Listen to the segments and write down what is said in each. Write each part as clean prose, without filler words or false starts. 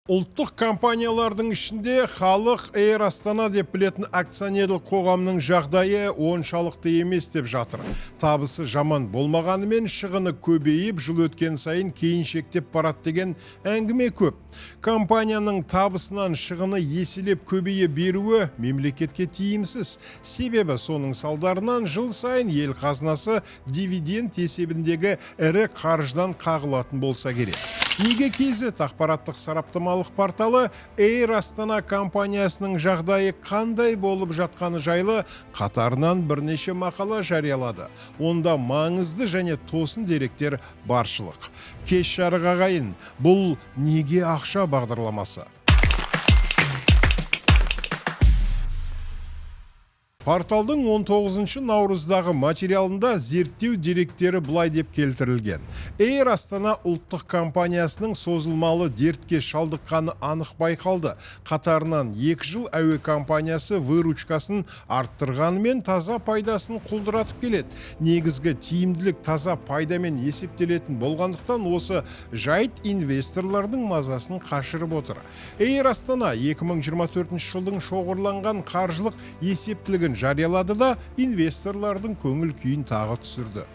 Ұлттық компаниялардың ішінде халық Эйр Астана деп білетін акционерлік қоғамның жағдайы оншалықты емес деп жатыр. Табысы жаман болмағанымен шығыны көбейіп, жыл өткен сайын кейіншектеп барады деген әңгіме көп. Компанияның табысынан шығыны еселеп көбейе беруі мемлекетке тиімсіз. Себебі соның салдарынан жыл сайын ел қазынасы дивиденд есебіндегі ірі қаржыдан қағылатын болса керек. Неге Кейзет ақпараттық сараптамалық порталы Эйр Астана компаниясының жағдайы қандай болып жатқаны жайлы қатарынан бірнеше мақала жариялады. Онда маңызды және тосын деректер баршылық. Кеш жарық ағайын, бұл неге ақша бағдарламасы? Порталдың 19 наурыздағы материалында зерттеу деректері былай деп келтірілген. Эйр Астана ұлттық компаниясының созылмалы дертке шалдыққаны анық байқалды. Қатарынан 2 жыл әуе компаниясы выручкасын арттырғанымен таза пайдасын құлдыратып келеді. Негізгі тиімділік таза пайдамен есептелетін болғандықтан осы жайт инвесторлардың мазасын қашырып отыр. Эйр Астана 2024 жылдың шоғырланған қаржылық есептілігін жариялады да инвесторлардың көңіл күйін тағы түсірді.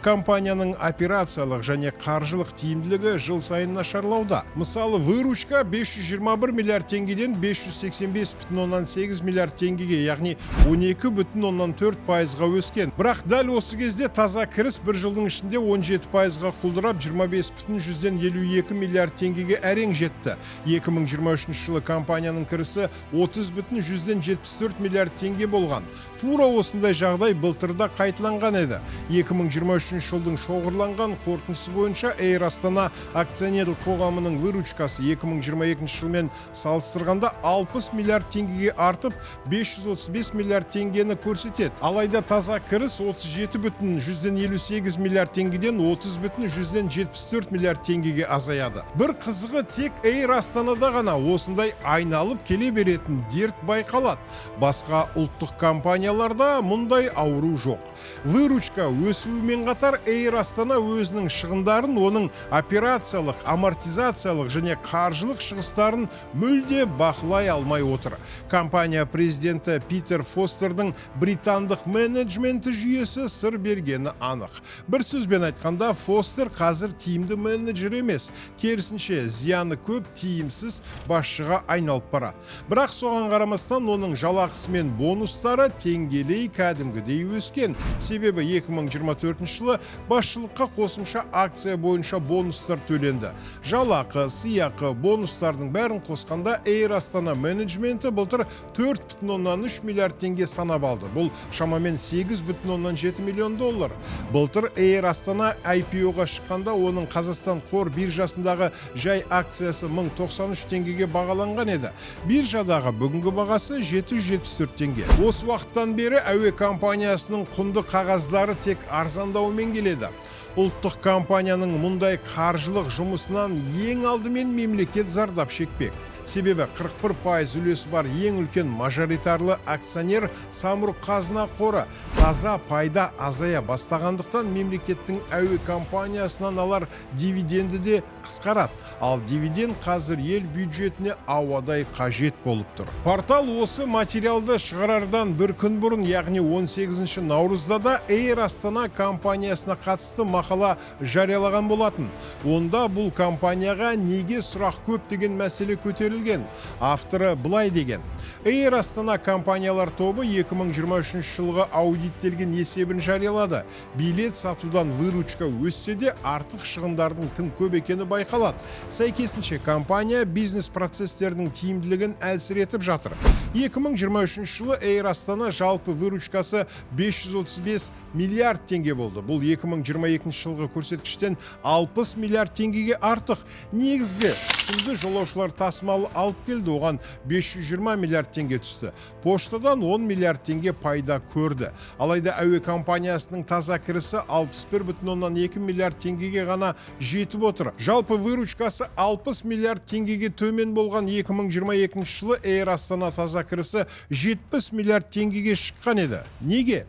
Компанияның операциялық және қаржылық тиімділігі жыл сайын нашарлауда. Мысалы, выручка 521 миллиард теңгеден 585,8 миллиард теңгеге, яғни 12,4%-ға өскен. Бірақ дәл осы кезде таза кіріс бір жылдың ішінде 17%-ға құлдырап 25,52 миллиард теңгеге әрең жетті. 2023 жылы компанияның кірісі 30,74 миллиард теңге болған. Тура осындай жағдай былтырда қайталанған еді. 2023 жылдың шоғырланған қорытындысы бойынша Эйр Астана акционерлік қоғамының выручкасы 2022 жылмен салыстырғанда 60 миллиард теңгеге артып 535 миллиард теңгені көрсетеді. Алайда таза кіріс 37,58 миллиард теңгеден 30,74 миллиард теңгеге азаяды. Бір қызығы тек Эйр Астанада ғана осындай айналып келе беретін дерт байқалады. Басқа ұлттық компанияларда мұндай ауру жоқ. Выручка өсуімен қатар Эйр Астана өзінің шығындарын, оның операциялық, амортизациялық және қаржылық шығыстарын мүлде бақылай алмай отыр. Компания президенті Питер Фостердің британдық менеджменті жүйесі сыр бергені анық. Бір сөзбен айтқанда, Фостер қазір тиімді менеджер емес, керісінше зияны көп, тиімсіз басшыға айналып барады. Бірақ соған қарамастан оның жалақысы мен бонустары теңгелей кәдімгідей өскен. Себебі 2024 жылы басшылыққа қосымша акция бойынша бонустар төленді. Жалақы, сыйақы, бонустардың бәрін қосқанда Эйр Астана менеджменті былтыр 4,3 миллиард теңге санап алды. Бұл шамамен 8,7 миллион доллар. Былтыр Эйр Астана IPO-ға шыққанда оның Қазақстан қор биржасындағы жай акциясы 1093 теңгеге бағаланған еді. Биржадағы бүгінгі бағасы 774 теңге. Осы уақыттан бері әуе компаниясының құнды қағаздары тек арзандаумен келеді. Ұлттық компанияның мұндай қаржылық жұмысынан ең алдымен мемлекет зардап шекпек. Себебі 41% үлесі бар ең үлкен мажоритарлы акционер Самұрық Қазына қоры таза пайда азая бастағандықтан мемлекеттің әуе компаниясынан алар дивиденді де қысқарады. Ал дивиденд қазір ел бюджетіне ауадай қажет болып тұр. Портал осы материалды шығарардан бір күн бұрын, яғни 18 наурызда да Эйр Астана компаниясына қатысты мақала жариялаған болатын. Онда бұл компанияға неге сұрақ көп деген мәселе көтерілген. Авторы былай деген: Эйр Астана компаниялар тобы 2023 жылғы аудиттелген есебін жариялады. Билет сатудан выручка өссе де артық шығындардың тым көп екені байқалады. Сәйкесінше компания бизнес процестердің тиімділігін әлсіретіп жатыр. 2023 жылы Эйр Астана жалпы выручкасы 535 миллиард теңге болды. Бұл 2022 жылғы көрсеткіштен 60 миллиард теңгеге артық. Негізгі түсімді жолаушылар тасымалы алып келді, оған 520 миллиард теңге түсті. Поштадан 10 миллиард теңге пайда көрді. Алайда әуе компаниясының таза кірісі 61,2 миллиард теңгеге ғана жетіп отыр. Жалпы выручкасы 60 миллиард теңгеге төмен болған 2022 жылы Эйр Астана таза кірісі 70 миллиард теңгеге шыққан еді. Неге?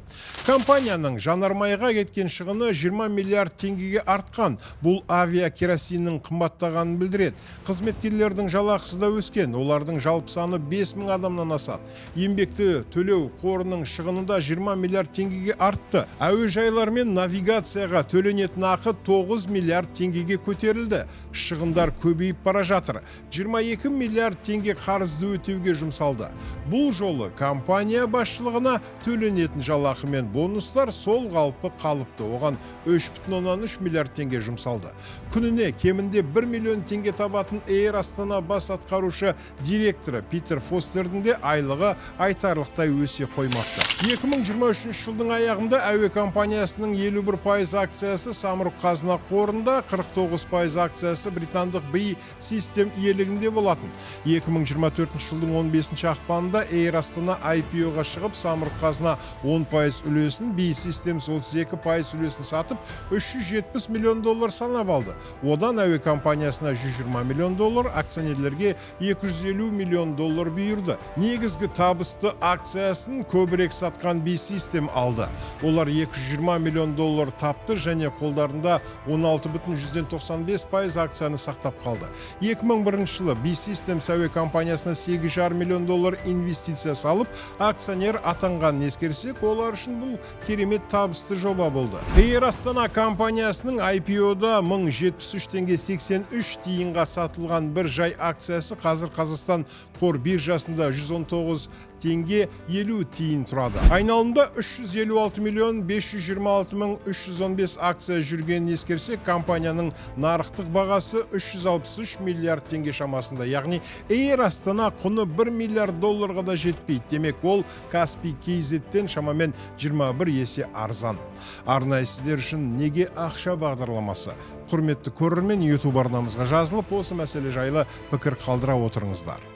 Компанияның жанармайға кеткен шығыны 20 миллиард теңгеге артқан. Бұл авиакеросиннің қымбаттағанын білдіреді. Қызметкерлердің жалақысы да өскен. Олардың жалпы саны 5000 адамнан асады. Еңбекті төлеу қорының шығынында 20 миллиард теңгеге артты. Әуежайлар мен навигацияға төленетін ақы 9 миллиард теңгеге көтерілді. Шығындар көбейіп бара жатыр. 22 миллиард теңге қарызды өтеуге жұмсалды. Бұл жолы компания басшылығына төленетін жалақы мен бонустар сол қалпы қалыпты. Оған 3,3 миллиард теңге жұмсалды. Күніне кемінде 1 миллион теңге табатын Air Астана бас атқарушы директоры Питер Фостердің де айлығы айтарлықтай өсе қоймақты. 2023 жылдың аяғында әуе компаниясының 51% акциясы Самұрық Қазына қорында, 49% акциясы британдық BAE System иелігінде болатын. 2024 жылдың 15 ақпанында Air Астана IPO-ға шығып, Самұрық Қазына 10% үлесін, BAE Systems 32% үлесін сатып, $370 миллион санап алды. Одан әуе компаниясына $120 миллион, акционерлерге $250 миллион бұйырды. Негізгі табысты акциясын көбірек сатқан BAE System алды. Олар $220 миллион тапты және қолдарында 16,95% акцияны сақтап қалды. 2001 жылы BAE Systems әуе компаниясына $8,5 миллион инвестиция салып, акционер атанғанын ескерсек, олар үшін бұл керемет табысты жоба болды. Air Астана компаниясының IPO-да 1073 теңге 83 тиынға сатылған бір жай акциясы қазір Қазақстан қор биржасында 119 теңге 50 тиын тұрады. Айналымда 356 миллион 526 мың 315 акция жүргенін ескерсек, компанияның нарықтық бағасы 363 миллиард теңге шамасында. Яғни Air Астана құны $1 миллиард да жетпейді. Демек, ол Каспий KZ-тен шамамен 21 есе арзан. Арнайы сіздер үшін неге ақша бағдарламасы? Құрметті көрермен, YouTube арнамызға жазылып, осы мәселе жайлы пікір қалдыра отырыңыздар.